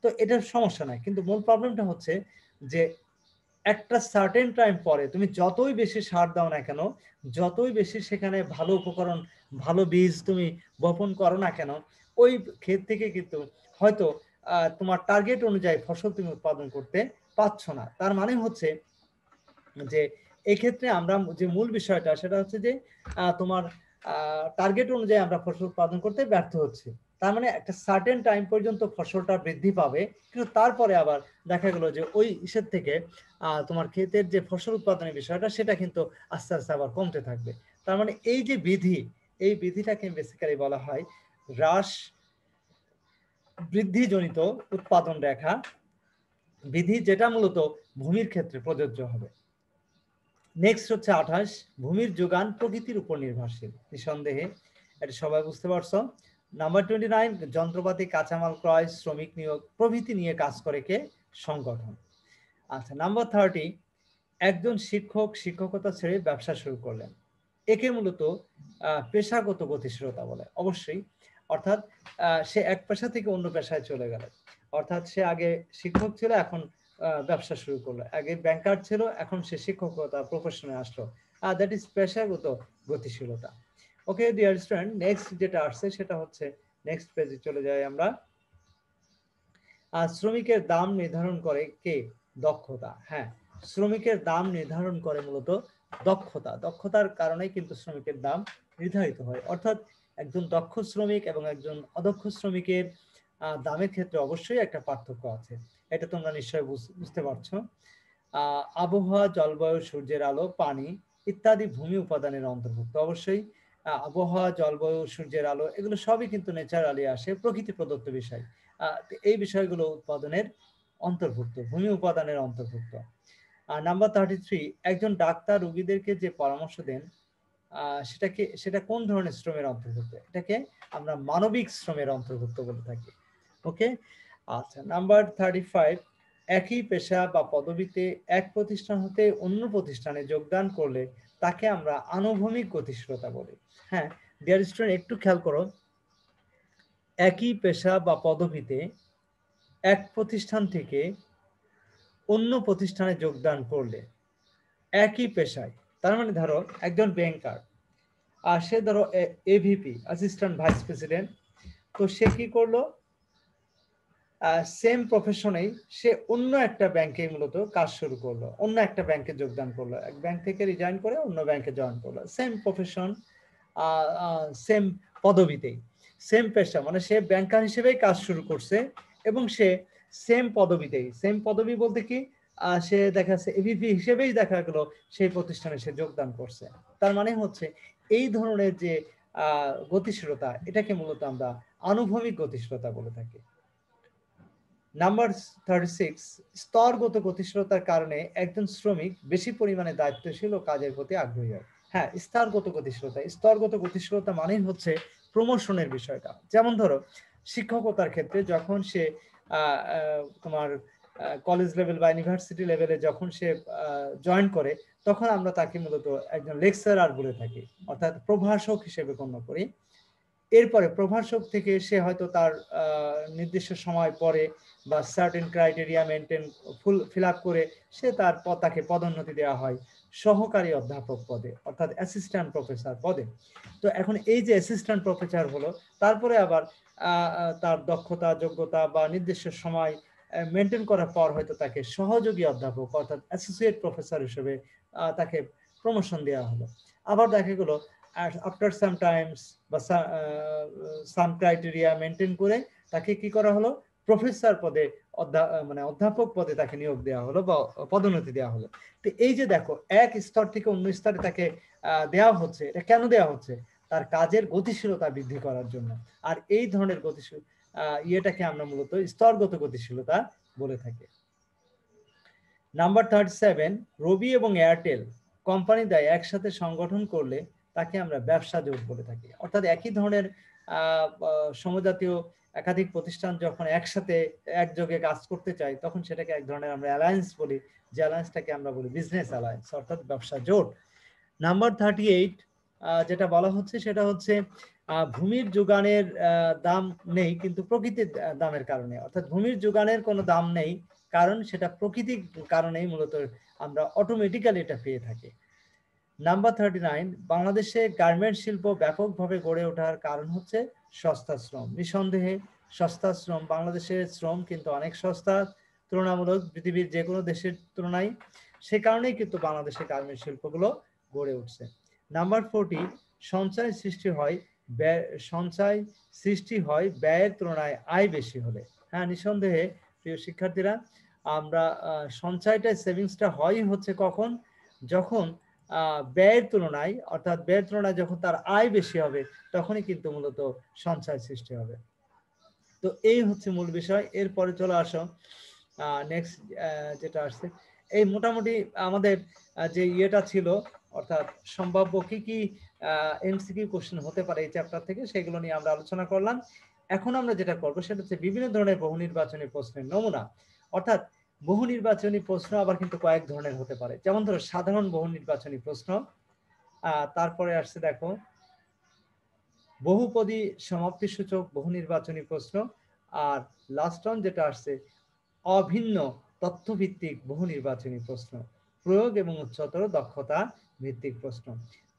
তো এটার সমস্যা নাই, কিন্তু মূল প্রবলেমটা হচ্ছে যে একটা সার্টেন টাইম পরে তুমি যতই বেশি সার দাও না কেন, যতই বেশি সেখানে ভালো উপকরণ, ভালো বীজ তুমি বপন করো না কেন, ওই ক্ষেত থেকে কিন্তু হয়তো তোমার টার্গেট অনুযায়ী ফসল তুমি উৎপাদন করতে পারছো না। তার মানে হচ্ছে যে এক্ষেত্রে আমরা যে মূল বিষয়টা সেটা হচ্ছে যে তোমার টার্গেট অনুযায়ী আমরা ফসল উৎপাদন করতে ব্যর্থ হচ্ছি। তার মানে একটা সার্টেন টাইম পর্যন্ত ফসলটা বৃদ্ধি পাবে, কিন্তু তারপরে আবার দেখা গেল যে ওই ইসের থেকে তোমার ক্ষেতের যে ফসল উৎপাদনের বিষয়টা সেটা কিন্তু আস্তে আস্তে আবার কমতে থাকবে। তার মানে এই যে বিধি, এই বিধিটাকে বেসিক্যালি বলা হয় হ্রাস বৃদ্ধিজনিত উৎপাদন রেখা বিধি, যেটা মূলত ভূমির ক্ষেত্রে প্রযোজ্য হবে। নেক্সট হচ্ছে 28, ভূমির যোগান প্রকৃতির উপর নির্ভরশীল। নিঃসন্দেহে এটা সবাই বুঝতে পারছো। নাম্বার 29, যন্ত্রপাতি, কাঁচামাল ক্রয়, শ্রমিক নিয়োগ প্রভৃতি নিয়ে কাজ করে কে? সংগঠন। আচ্ছা, নাম্বার 30, একজন শিক্ষক শিক্ষকতা ছেড়ে ব্যবসা শুরু করলেন, একে মূলত পেশাগত গতিশীলতা বলে। অবশ্যই, অর্থাৎ সে এক পেশা থেকে অন্য পেশায় চলে গেল, অর্থাৎ সে আগে শিক্ষক ছিল, এখন ব্যবসা শুরু করলো, আগে ব্যাংকার ছিল, এখন সে শিক্ষকতা প্রফেশনে আসলো, দ্যাট ইজ পেশাগত গতিশীলতা। ওকে ডিয়ার স্টুডেন্ট, নেক্সট যেটা আসছে সেটা হচ্ছে, নেক্সট পেজে চলে যাই আমরা। শ্রমিকের দাম নির্ধারণ করে কে? দক্ষতা। হ্যাঁ, শ্রমিকের দাম নির্ধারণ করে মূলত দক্ষতা। দক্ষতার কারণে কিন্তু শ্রমিকের দাম নির্ধারিত হয়। অর্থাৎ একজন দক্ষ শ্রমিক এবং একজন অদক্ষ শ্রমিকের দামের ক্ষেত্রে অবশ্যই একটা পার্থক্য আছে, এটা তোমরা নিশ্চয়ই বুঝতে পারছো। আবহাওয়া, জলবায়ু, সূর্যের আলো, পানি ইত্যাদি ভূমি উপাদানের অন্তর্ভুক্ত। অবশ্যই আবহাওয়া, জলবায়ু, সূর্যের আলো এগুলো সবই কিন্তু ন্যাচারালি আসে, প্রকৃতি প্রদত্ত বিষয়। এই বিষয়গুলো উৎপাদনের অন্তর্ভুক্ত, ভূমি উপাদানের অন্তর্ভুক্ত। নাম্বার 33, একজন ডাক্তার রোগীদেরকে যে পরামর্শ দেন সেটা কোন ধরনের শ্রমের অন্তর্ভুক্ত? এটাকে আমরা মানবিক শ্রমের অন্তর্ভুক্ত বলে থাকি। ওকে, আচ্ছা। নাম্বার 35, একই পেশা বা পদবিতে এক প্রতিষ্ঠান হতে অন্য প্রতিষ্ঠানে যোগদান করলে তাকে আমরা আনুভূমিক গতিশীলতা বলি। হ্যাঁ ডিয়ার স্টুডেন্ট, একটু খেয়াল করো, একই পেশা বা পদবিতে এক প্রতিষ্ঠান থেকে অন্য প্রতিষ্ঠানে যোগদান করলে, একই পেশায়, তার মানে ধরো একজন ব্যাংকার আর সে ধরো এভিপি, অ্যাসিস্ট্যান্ট ভাইস প্রেসিডেন্ট, তো সে কি করলো, সেম প্রফেশনেই সে অন্য একটা ব্যাংকে মূলত কাজ শুরু করলো, অন্য একটা ব্যাংকে যোগদান করলো, এক ব্যাংক থেকে রিজাইন করে অন্য ব্যাংকে জয়েন করলো, সেম প্রফেশন, সেম পদবিতেই, সেম পেশা, মানে সে ব্যাংকার হিসেবেই কাজ শুরু করছে এবং সে সেম পদবিতেই, সেম পদবি বলতে কি, সে দেখা যাচ্ছে এভিপি হিসেবেই দেখা গেল সেই প্রতিষ্ঠানে সে যোগদান করছে। তার মানে হচ্ছে এই ধরনের যে গতিশীলতা, এটাকে মূলত আমরা আনুভূমিক গতিশীলতা বলে থাকি। নাম্বার 36, স্তরগত গতিশীলতার কারণে একজন শ্রমিক বেশি পরিমাণে দায়িত্বশীল ও কাজের প্রতি আগ্রহী হয়। হ্যাঁ, স্তরগত গতিশীলতা, স্তরগত গতিশীলতা মানেই হচ্ছে প্রমোশনের বিষয়টা। যেমন ধরো শিক্ষকতার ক্ষেত্রে যখন সে তোমার কলেজ লেভেল বা ইউনিভার্সিটি লেভেলে যখন সে জয়েন করে, তখন আমরা তাকে মূলত একজন লেকচারার বলে থাকি, অর্থাৎ প্রভাষক হিসেবে গণ্য করি। এরপরে প্রভাষক থেকে সে হয়তো তার নির্দিষ্ট সময় পরে বা certain criteria maintain fill up করে সে তাকে পদোন্নতি দেওয়া হয় সহকারী অধ্যাপক পদে, অর্থাৎ অ্যাসিস্ট্যান্ট প্রফেসর পদে। তো এখন এই যে অ্যাসিস্ট্যান্ট প্রফেসর হলো, তারপরে আবার তার দক্ষতা, যোগ্যতা বা নির্দিষ্ট সময় মেনটেন করার পর হয়তো তাকে সহযোগী অধ্যাপক অর্থাৎ অ্যাসোসিয়েট প্রফেসর হিসেবে তাকে প্রমোশন দেওয়া হলো। আবার দেখা গেলো আফটার সাম টাইমস বা সাম ক্রাইটেরিয়া মেনটেন করে তাকে কি করা হলো, প্রফেসর পদে, মানে অধ্যাপক পদে তাকে নিয়োগ দেওয়া হলো বা পদোন্নতি দেওয়া হলো। তো এই যে দেখো, এক স্তর থেকে অন্য স্তরে তাকে দেওয়া হচ্ছে, এটা কেন দেওয়া হচ্ছে? তার কাজের গতিশীলতা বৃদ্ধি করার জন্য। আর এই ধরনের গতিশীল ইয়েটাকে আমরা মূলত স্তরগত গতিশীলতা বলে থাকি। নাম্বার 37, রবি এবং এয়ারটেল কোম্পানি দ্বয় একসাথে সংগঠন করলে তাকে আমরা ব্যবসা জোট বলে থাকি। অর্থাৎ একই ধরনের সমজাতীয় একাধিক প্রতিষ্ঠান যখন একসাথে একযোগে কাজ করতে চাই, তখন সেটাকে এক ধরনের আমরা অ্যালায়েন্স বলি, যে অ্যালায়েন্সটাকে আমরা বলি বিজনেস অ্যালায়েন্স, অর্থাৎ ব্যবসা জোট। নাম্বার 38, যেটা বলা হচ্ছে সেটা হচ্ছে ভূমির যোগানের দাম নেই কিন্তু প্রকৃতির দামের কারণে, অর্থাৎ ভূমির যোগানের কোনো দাম নেই, কারণ সেটা প্রকৃতির কারণেই মূলত আমরা অটোমেটিক্যালি এটা পেয়ে থাকি। নাম্বার 39, বাংলাদেশে গার্মেন্ট শিল্প ব্যাপকভাবে গড়ে ওঠার কারণ হচ্ছে সস্তা শ্রম। নিঃসন্দেহে সস্তা শ্রম, বাংলাদেশের শ্রম কিন্তু অনেক সস্তা তুলনামূলক পৃথিবীর যে কোনো দেশের তুলনায়। সে কারণেই কিন্তু বাংলাদেশের গার্মেন্ট শিল্পগুলো গড়ে উঠছে। নাম্বার 40, সঞ্চয় সৃষ্টি হয় সঞ্চয় সৃষ্টি হয় ব্যয়ের তুলনায় আয় বেশি হলে। হ্যাঁ, নিঃসন্দেহে প্রিয় শিক্ষার্থীরা, আমরা সঞ্চয়টা সেভিংসটা হয় হচ্ছে কখন, যখন ব্যয়ের তুলনায়, অর্থাৎ ব্যয়ের তুলনায় যখন তার আয় বেশি হবে তখনই কিন্তু মূলত সঞ্চয় সৃষ্টি হবে। তো এই হচ্ছে মূল বিষয়। এরপরে চলে আসো নেক্সট যেটা আসছে, এই মোটামুটি আমাদের যে ইয়েটা ছিল, অর্থাৎ সম্ভাব্য কি কি এমসিকিউ কোশ্চেন হতে পারে এই চ্যাপ্টার থেকে, সেগুলো নিয়ে আমরা আলোচনা করলাম। এখন আমরা যেটা করবো সেটা হচ্ছে বিভিন্ন ধরনের বহু নির্বাচনী প্রশ্নের নমুনা। অর্থাৎ বহু নির্বাচনী প্রশ্ন আবার কিন্তু কয়েক ধরনের হতে পারে। যেমন ধরো সাধারণ বহু নির্বাচনী প্রশ্ন, তারপরে আসছে দেখো বহুপদী সমাপ্তি সূচক বহু নির্বাচনী প্রশ্ন, আর লাস্ট অন যেটা আসছে অভিন্ন তথ্যভিত্তিক বহু নির্বাচনী প্রশ্ন, প্রয়োগ এবং উচ্চতর দক্ষতা ভিত্তিক প্রশ্ন।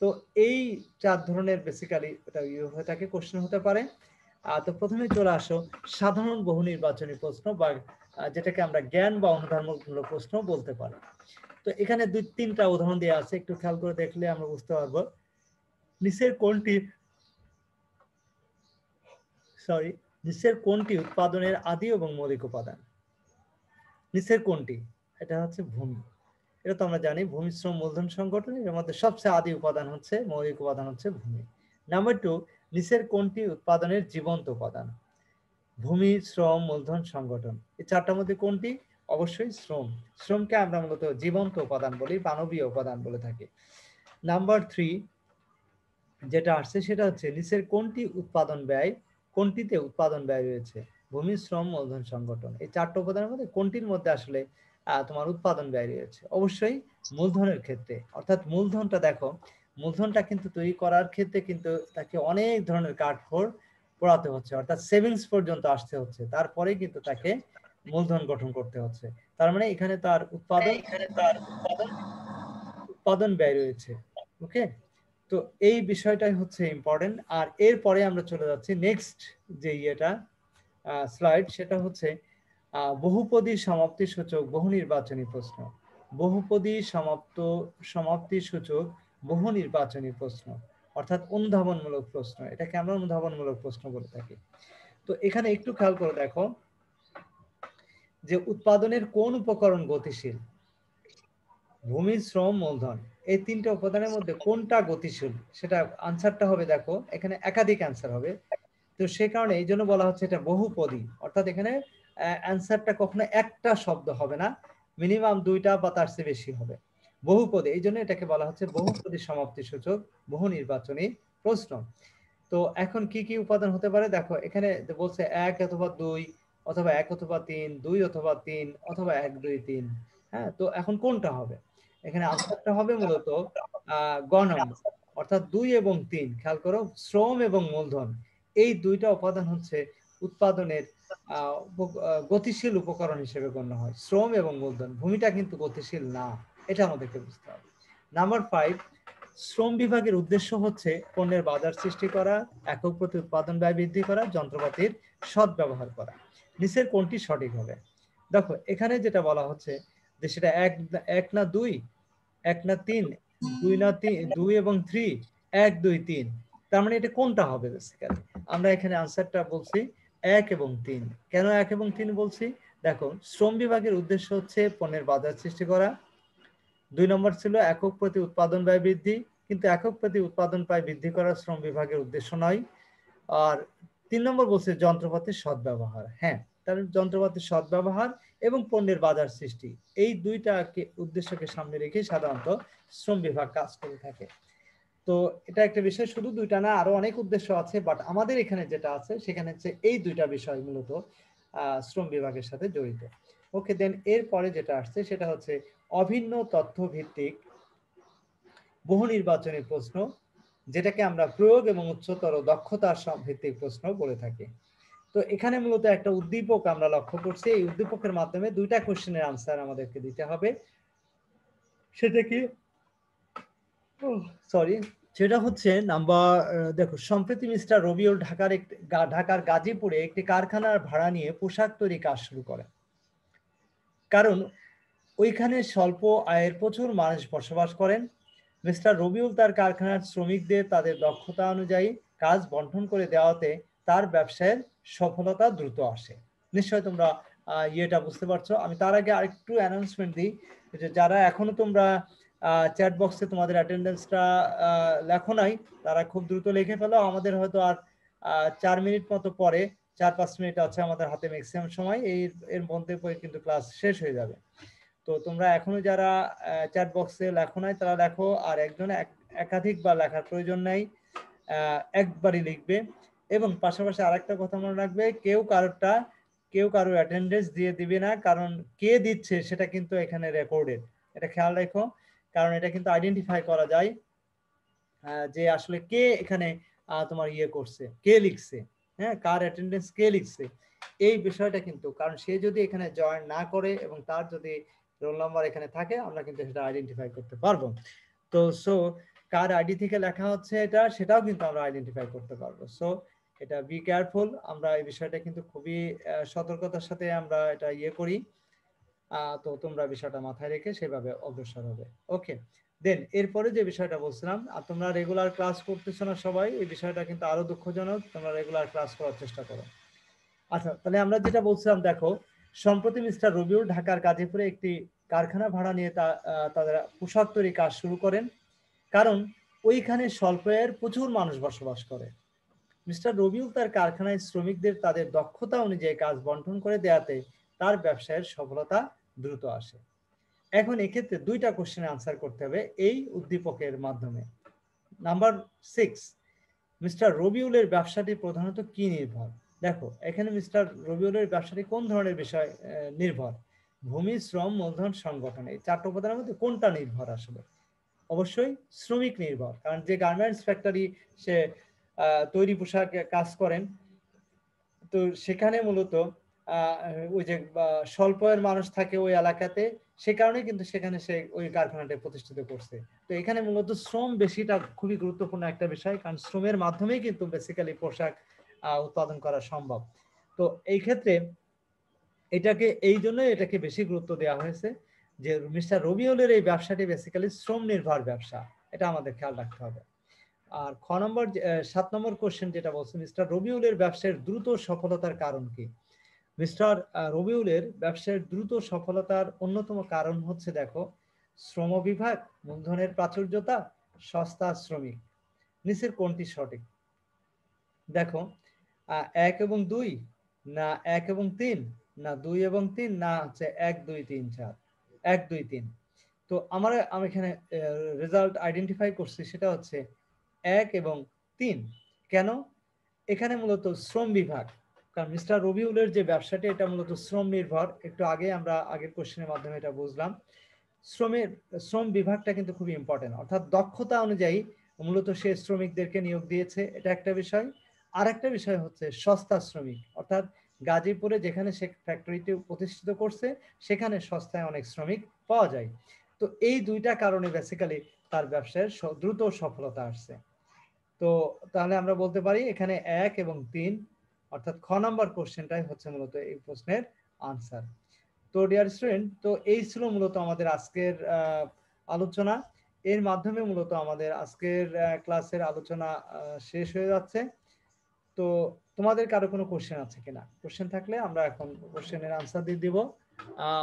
তো এই 4 ধরনের বেসিক্যালি এটাকে কোশ্চেন হতে পারে। তো প্রথমে চলে আসো সাধারণ বহু নির্বাচনী প্রশ্ন, বা যেটাকে আমরা জ্ঞান বা অনুধাবনমূলক প্রশ্ন বলতে পারি। তো এখানে 2-3টা উদাহরণ দেওয়া আছে, একটু খেয়াল করে দেখলে আমরা বুঝতে পারবো নিচের কোনটি উৎপাদনের আদি এবং মৌলিক উপাদান। নিচের কোনটি? এটা হচ্ছে ভূমি। এটা তো আমরা জানি, ভূমি শ্রম মূলধন সংগঠন, এর মধ্যে সবচেয়ে আদি উপাদান হচ্ছে, মৌলিক উপাদান হচ্ছে ভূমি। নাম্বার 2, নিচের কোনটি উৎপাদনের জীবন্ত উপাদান? ভূমি, শ্রম, মূলধন, সংগঠন। এই 4টার মধ্যে কোনটি? অবশ্যই শ্রম। শ্রমকে আমরা মূলত জীবন্ত উপাদান বলি, মানবীয় উপাদান বলে থাকি। নাম্বার 3 যেটা আসছে সেটা হচ্ছে নিচের কোনটি উৎপাদন ব্যয়, কোনটিতে উৎপাদন ব্যয় রয়েছে? ভূমি, শ্রম, মূলধন, সংগঠন। এই 4টা উপাদানের মধ্যে কোনটির মধ্যে আসলে তোমার উৎপাদন ব্যয় রয়েছে? অবশ্যই মূলধনের ক্ষেত্রে। অর্থাৎ মূলধনটা দেখো, মূলধনটা কিন্তু তৈরি করার ক্ষেত্রে কিন্তু তাকে অনেক ধরনের কাঠখড় পোড়াতে হচ্ছে, অর্থাৎ সেভিংস পর্যন্ত আসতে হচ্ছে, তারপরে কিন্তু তাকে মূলধন গঠন করতে হচ্ছে। তার মানে এখানে তার উৎপাদন ব্যয় রয়েছে। ওকে, তো এই বিষয়টাই হচ্ছে ইম্পর্টেন্ট। আর এরপরে আমরা চলে যাচ্ছি নেক্সট যে ইয়েটা স্লাইড, সেটা হচ্ছে বহুপদী সমাপ্তি সূচক বহু নির্বাচনী প্রশ্ন। বহুপদী সমাপ্তি সূচক বহু নির্বাচনী প্রশ্ন, অর্থাৎ অনুধাবনমূলক প্রশ্ন, এটাকে আমরা অনুধাবনমূলক প্রশ্ন বলে থাকি। তো এখানে একটু খেয়াল করে দেখো যে উৎপাদনের কোন উপকরণ গতিশীল? ভূমি, শ্রম, মূলধন, এই 3টে উপাদানের মধ্যে কোনটা গতিশীল? সেটা আনসারটা হবে, দেখো এখানে একাধিক অ্যান্সার হবে। তো সে কারণে এই জন্য বলা হচ্ছে এটা বহুপদী, অর্থাৎ এখানে অ্যান্সারটা কখনো একটা শব্দ হবে না, মিনিমাম 2টা বা তার চেয়ে বেশি হবে। বহুপদী, এই জন্য এটাকে বলা হচ্ছে বহুপদী সমাপ্তি সূচক বহু নির্বাচনী প্রশ্ন। তো এখন কি কি উপাদান হতে পারে দেখো, এখানে বলছে 1 অথবা 2, অথবা 1 অথবা 3, 2 অথবা 3, অথবা 1, 2, 3। হ্যাঁ, তো এখন কোনটা হবে? এখানে আনসারটা হবে মূলত গ নম্বর, অর্থাৎ 2 এবং 3। খেয়াল করো, শ্রম এবং মূলধন এই 2টা উপাদান হচ্ছে উৎপাদনের গতিশীল উপকরণ হিসেবে গণ্য হয়, শ্রম এবং মূলধন। ভূমিটা কিন্তু গতিশীল না, এটা আমাদেরকে বুঝতে হবে। নাম্বার 5, শ্রম বিভাগের উদ্দেশ্য হচ্ছে পণ্যের বাজার সৃষ্টি করা, একক প্রতি উৎপাদন ব্যয় বৃদ্ধি করা, যন্ত্রপাতির সদ্ব্যবহার করা। নিচের কোনটি সঠিক হবে? দেখো এখানে যেটা বলা হচ্ছে যে সেটা এক না 2, 1 না 3, 2 না 3, 2 এবং 3, 1, 2, 3। তার মানে এটা কোনটা হবে? বেসিক্যালি আমরা এখানে আনসারটা বলছি 1 এবং 3। কেন 1 এবং 3 বলছি? দেখো, শ্রম বিভাগের উদ্দেশ্য হচ্ছে পণ্যের বাজার সৃষ্টি করা। 2 নম্বর ছিল একক প্রতি উৎপাদন ব্যয় বৃদ্ধি, কিন্তু একক প্রতি উৎপাদন ব্যয় বৃদ্ধি করা শ্রম বিভাগের উদ্দেশ্য নয়। আর 3 নম্বর বলছে যন্ত্রপাতির সদ্ব্যবহার। হ্যাঁ, তার যন্ত্রপাতির সদ্ব্যবহার এবং পণ্যের বাজার সৃষ্টি, এই 2টাকে উদ্দেশ্যকে সামনে রেখে সাধারণত শ্রম বিভাগ কাজ করে থাকে। তো এটা একটা বিষয়, শুধু 2টা না, আরো অনেক উদ্দেশ্য আছে, বাট আমাদের এখানে যেটা আছে সেখানে হচ্ছে এই 2টা বিষয় মূলত শ্রম বিভাগের সাথে জড়িত। ওকে, দেন এরপরে যেটা আসছে সেটা হচ্ছে অভিন্ন তথ্য ভিত্তিক বহু নির্বাচনী প্রশ্ন, যেটাকে আমরা প্রয়োগ এবং উচ্চতর দক্ষতার ভিত্তিক প্রশ্ন বলে থাকি। তো এখানে মূলত একটা উদ্দীপক আমরা লক্ষ্য করছি, এই উদ্দীপকের মাধ্যমে 2টা কোশ্চেনের আনসার আমাদেরকে দিতে হবে। সেটা কি? সেটা হচ্ছে নাম্বার, দেখো, সম্প্রতি মিস্টার রবিউল ঢাকার গাজীপুরে একটি কারখানার ভাড়া নিয়ে পোশাক তৈরি কাজ শুরু করেন। কারণ ওইখানে স্বল্প আয়ের প্রচুর মানুষ বসবাস করেন। মিস্টার রবিউল তার কারখানার শ্রমিকদের তাদের দক্ষতা অনুযায়ী কাজ বন্টন করে দেওয়াতে তার ব্যবসায়ের সফলতা দ্রুত আসে। নিশ্চয় তোমরা ইয়েটা বুঝতে পারছো। আমি তার আগে আরেকটু অ্যানাউন্সমেন্ট দিই যে যারা এখনো তোমরা চ্যাট বক্সে তোমাদের অ্যাটেন্ডেন্সটা লেখো নাই, তারা খুব দ্রুত লিখে ফেলো। আমাদের হয়তো আর 4 মিনিট মতো পরে, 4-5 মিনিট আছে আমাদের হাতে ম্যাক্সিমাম সময়, এর মধ্যে পরে কিন্তু ক্লাস শেষ হয়ে যাবে। তো তোমরা এখনো যারা চ্যাট বক্সে লেখো নাই তারা লেখো, আর একজন একাধিকবার লেখার প্রয়োজন নাই, একবারই লিখবে। এবং পাশাপাশি আরেকটা কথা মনে রাখবে, কেউ কারোর অ্যাটেন্ডেন্স দিয়ে দিবে না, কারণ কে দিচ্ছে সেটা কিন্তু এখানে রেকর্ডেড। এটা খেয়াল রাখো, কারণ এটা কিন্তু আইডেন্টিফাই করা যায় যে আসলে কে এখানে তোমার ইয়ে করছে, কে লিখছে, হ্যাঁ, কার অ্যাটেন্ডেন্স কে লিখছে, এই বিষয়টা কিন্তু, কারণ সে যদি এখানে জয়েন না করে এবং তার যদি রোল নাম্বার এখানে থাকে, আমরা কিন্তু সেটা আইডেন্টিফাই করতে পারবো। তো সো কার আইডি থেকে লেখা হচ্ছে এটা, সেটাও কিন্তু আমরা আইডেন্টিফাই করতে পারবো। সো এটা বি কেয়ারফুল, আমরা এই বিষয়টা কিন্তু খুবই সতর্কতার সাথে আমরা এটা ইয়ে করি। তো তোমরা বিষয়টা মাথায় রেখে সেভাবে অগ্রসর হবে। ওকে, দেন এরপরে যে বিষয়টা বলছিলাম, আর তোমরা রেগুলার ক্লাস করতেছো না সবাই, এই বিষয়টা কিন্তু আরো দুঃখজনক। তোমরা রেগুলার ক্লাস করার চেষ্টা করো। আচ্ছা, তাহলে আমরা যেটা বলছিলাম, দেখো, সম্প্রতি মিস্টার রবিউল ঢাকার গাজীপুরে একটি কারখানা ভাড়া নিয়ে তাদের পোশাক তৈরি কাজ শুরু করেন, কারণ ওইখানে স্বল্প আয়ের প্রচুর মানুষ বসবাস করে। মিস্টার রবিউল তার কারখানায় শ্রমিকদের তাদের দক্ষতা অনুযায়ী কাজ বন্টন করে দেওয়াতে তার ব্যবসায়ের সফলতা দ্রুত আসে। এখন এক্ষেত্রে দুইটা কোশ্চেনের আনসার করতে হবে এই উদ্দীপকের মাধ্যমে। নাম্বার 6, মিস্টার রবিউলের ব্যবসাটি প্রধানত কি নির্ভর? দেখো, এখানে মিস্টার রবিউলের ব্যবসাটি কোন ধরনের বিষয় নির্ভর? ভূমি, শ্রম, মূলধন, সংগঠন, এই 4টা উপাদানের মধ্যে কোনটা নির্ভর? আসলে অবশ্যই শ্রমিক নির্ভর, কারণ যে গার্মেন্টস ফ্যাক্টরি সে তৈরি পোশাক কাজ করেন, তো সেখানে মূলত ওই যে স্বল্প আয়ের মানুষ থাকে ওই এলাকাতে, সে কারণে কিন্তু সেখানে সে ওই কারখানাটা প্রতিষ্ঠিত করছে। তো এখানে মূলত শ্রম বেশিটা খুবই গুরুত্বপূর্ণ একটা বিষয়, কারণ শ্রমের মাধ্যমেই কিন্তু বেসিক্যালি পোশাক উৎপাদন করা সম্ভব। তো এই ক্ষেত্রে এই জন্যই এটাকে বেশি গুরুত্ব দেওয়া হয়েছে যে মিস্টার রবিউলের এই ব্যবসাটি বেসিক্যালি শ্রম নির্ভর ব্যবসা, এটা আমাদের খেয়াল রাখতে হবে। আর 7 নম্বর কোশ্চেন যেটা বলছে, মিস্টার রবিউলের ব্যবসার দ্রুত সফলতার কারণ কি? মিস্টার রবিউলের ব্যবসার দ্রুত সফলতার অন্যতম কারণ হচ্ছে, দেখো, শ্রম বিভাগ, মূলধনের প্রাচুর্যতা, সস্তা শ্রমিক। নিচের কোনটি সঠিক? দেখো, 1 এবং 2, না 1 এবং 3, না 2 এবং 3, না হচ্ছে 1 2 3 4, 1 2 3। তো আমি এখানে রেজাল্ট আইডেন্টিফাই করছি, সেটা হচ্ছে 1 এবং 3। কেন? এখানে মূলত শ্রম বিভাগ, কারণ মিস্টার রবিউলের যে ব্যবসাটি এটা মূলত শ্রম নির্ভর। একটু আগে আমরা আগের কোশ্চেনের মাধ্যমে এটা বুঝলাম। শ্রম বিভাগটা কিন্তু খুবই ইম্পর্টেন্ট, অর্থাৎ দক্ষতা অনুযায়ী মূলত সে শ্রমিকদেরকে নিয়োগ দিয়েছে, এটা একটা বিষয়। আর একটা বিষয় হচ্ছে সস্তা শ্রমিক, অর্থাৎ গাজীপুরে যেখানে সে ফ্যাক্টরিটি প্রতিষ্ঠিত করছে সেখানে সস্তায় অনেক শ্রমিক পাওয়া যায়। তো এই দুইটা কারণে বেসিক্যালি তার ব্যবসায় দ্রুত সফলতা আসছে। তো তাহলে আমরা বলতে পারি এখানে 1 এবং 3, অর্থাৎ খ নাম্বার কোশ্চেনটাই হচ্ছে মূলত এই প্রশ্নের আনসার। তো ডিয়ার স্টুডেন্ট, তো এই ছিল মূলত আমাদের আজকের আলোচনা। এর মাধ্যমে মূলত আমাদের আজকের ক্লাসের আলোচনা শেষ হয়ে যাচ্ছে। তো তোমাদের কারো কোনো কোশ্চেন আছে কিনা? কোশ্চেন থাকলে আমরা এখন কোশ্চেনের আনসার দিয়ে দিব।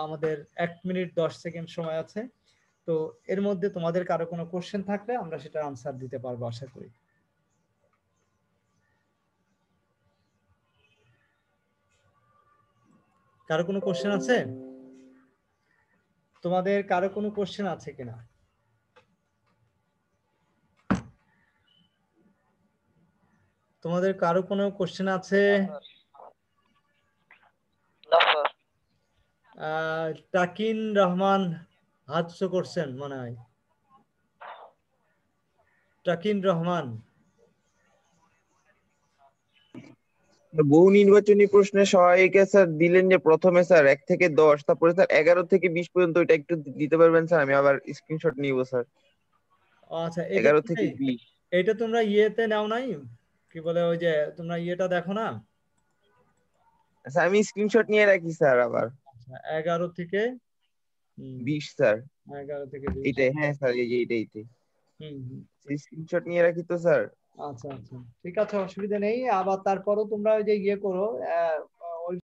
আমাদের 1 মিনিট 10 সেকেন্ড সময় আছে। তো এর মধ্যে তোমাদের কারো কোনো কোশ্চেন থাকলে আমরা সেটা আনসার দিতে পারবো আশা করি। কারো কোনো কোশ্চেন আছে? তোমাদের কারো কোনো কোশ্চেন আছে কিনা? তোমাদের কারো কোনো কোশ্চেন আছে? তাকিন রহমান হাত উঁচু করছেন মনে হয়। তাকিন রহমান। বহু নির্বাচনী প্রশ্নের সহায়িকা স্যার দিলেন যে প্রথমে স্যার 1 থেকে 10, তারপরে স্যার 11 থেকে 20 পর্যন্ত, এটা একটু দিতে পারবেন স্যার? আমি আবার স্ক্রিনশট নিব স্যার। আচ্ছা, 11 থেকে 20। এটা তোমরা ইয়েতে নাও নাই, কি বলে ওই যে তোমরা ইয়েটা দেখো না? আচ্ছা, আমি স্ক্রিনশট নিয়ে রাখি স্যার আবার। আচ্ছা, 11 থেকে 20 স্যার 11 থেকে 20। এইটাই, হ্যাঁ স্যার এই যে এইটাই স্ক্রিনশট নিয়ে রাখি তো স্যার। আচ্ছা আচ্ছা, ঠিক আছে, অসুবিধা নেই। আবার তারপরও তোমরা ওই যে ইয়ে করো,